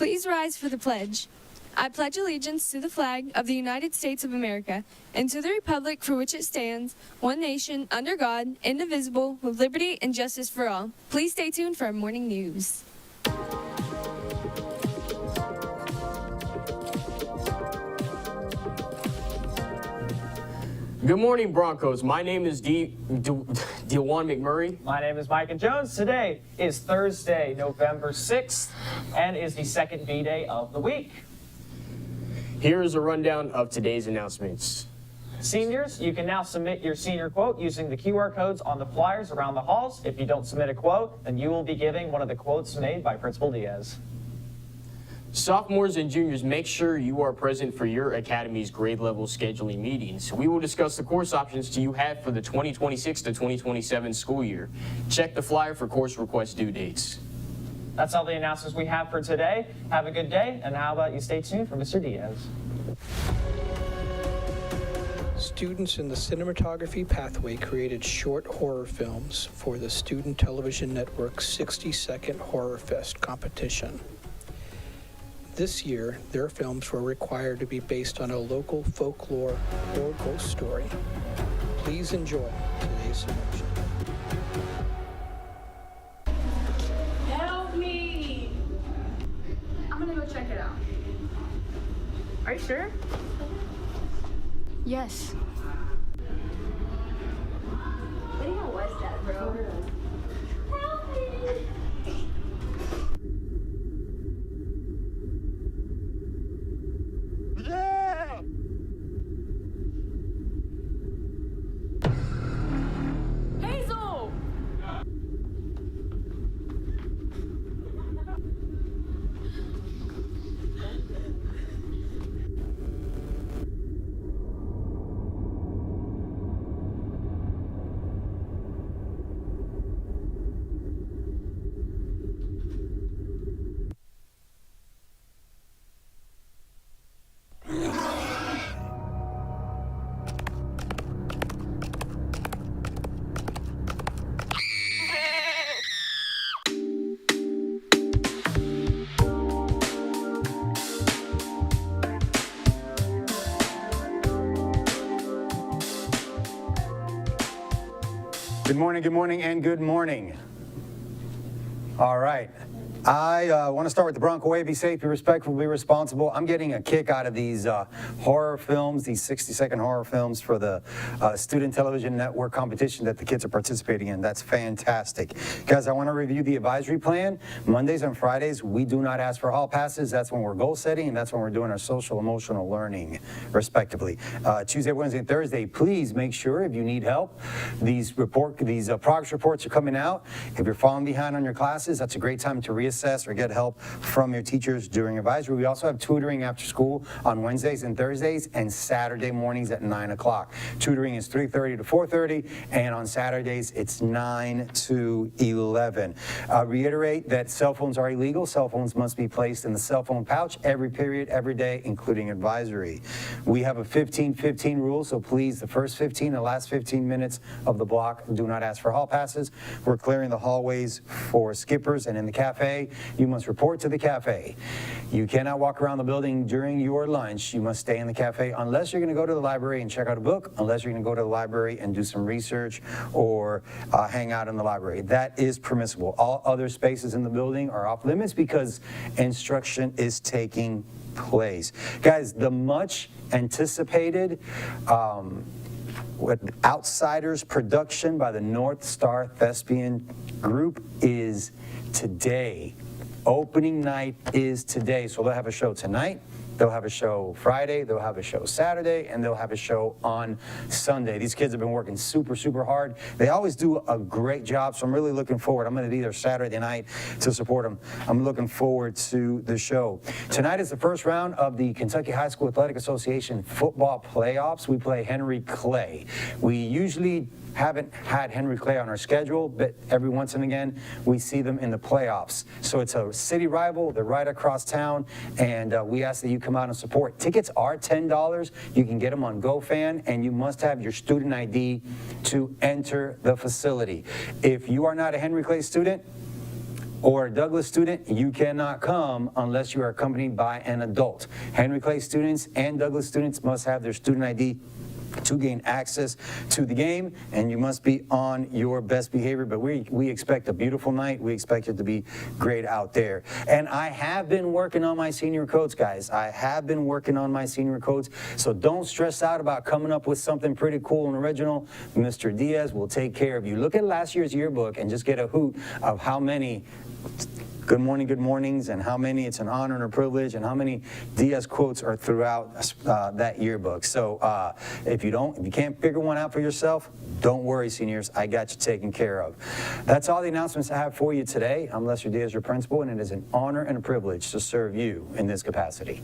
Please rise for the pledge. I pledge allegiance to the flag of the United States of America and to the republic for which it stands, one nation, under God, indivisible, with liberty and justice for all. Please stay tuned for our morning news. Good morning, Broncos. My name is Dewan McMurray. My name is Micah Jones. Today is Thursday, November 6th, and is the second B-Day of the week. Here is a rundown of today's announcements. Seniors, you can now submit your senior quote using the QR codes on the flyers around the halls. If you don't submit a quote, then you will be giving one of the quotes made by Principal Diaz. Sophomores and juniors, make sure you are present for your academy's grade level scheduling meetings. We will discuss the course options you have for the 2026 to 2027 school year. Check the flyer for course request due dates. That's all the announcements we have for today. Have a good day, and how about you stay tuned for Mr. Diaz. Students in the cinematography pathway created short horror films for the Student Television Network's 60-second Horror Fest competition. This year, their films were required to be based on a local folklore or ghost story. Please enjoy today's selection. Help me! I'm gonna go check it out. Are you sure? Yes. What the hell was that, bro? Help me! Hazel! Good morning, and good morning. All right. I want to start with the Bronco way. Be safe, be respectful, be responsible. I'm getting a kick out of these horror films, these 60-second horror films for the Student Television Network competition that the kids are participating in. That's fantastic. Guys, I want to review the advisory plan. Mondays and Fridays, we do not ask for hall passes. That's when we're goal setting, and that's when we're doing our social emotional learning, respectively. Tuesday, Wednesday, and Thursday, please make sure if you need help. These progress reports are coming out. If you're falling behind on your classes, that's a great time to reassess or get help from your teachers during advisory. We also have tutoring after school on Wednesdays and Thursdays and Saturday mornings at 9 o'clock. Tutoring is 3:30 to 4:30, and on Saturdays it's 9 to 11. Reiterate that cell phones are illegal. Cell phones must be placed in the cell phone pouch every period, every day, including advisory. We have a 15-15 rule, so please, the first 15 and last 15 minutes of the block, do not ask for hall passes. We're clearing the hallways for skippers, and in the cafe, you must report to the cafe. You cannot walk around the building during your lunch. You must stay in the cafe unless you're going to go to the library and check out a book, unless you're going to go to the library and do some research or hang out in the library. That is permissible. All other spaces in the building are off limits because instruction is taking place. Guys, the much anticipated Outsiders production by the North Star Thespian Group is today. Opening night is today. So they'll have a show tonight, they'll have a show Friday, they'll have a show Saturday, and they'll have a show on Sunday. These kids have been working super, super hard. They always do a great job, so I'm really looking forward. I'm going to be there Saturday night to support them. I'm looking forward to the show. Tonight is the first round of the Kentucky High School Athletic Association football playoffs. We play Henry Clay. We usually haven't had Henry Clay on our schedule, but every once and again, we see them in the playoffs. So it's a city rival. They're right across town, and we ask that you come out and support. Tickets are $10. You can get them on GoFan, and you must have your student ID to enter the facility. If you are not a Henry Clay student, or a Douglass student, you cannot come unless you are accompanied by an adult. Henry Clay students and Douglass students must have their student ID to gain access to the game, and you must be on your best behavior. But we expect a beautiful night. We expect it to be great out there. And I have been working on my senior coats, guys. I have been working on my senior coats, so don't stress out about coming up with something pretty cool and original. Mr. Diaz will take care of you. Look at last year's yearbook and just get a hoot of how many good morning, good mornings, and how many it's an honor and a privilege, and how many Diaz quotes are throughout that yearbook. So if you can't figure one out for yourself, don't worry, seniors. I got you taken care of. That's all the announcements I have for you today. I'm Lester Diaz, your principal, and it is an honor and a privilege to serve you in this capacity.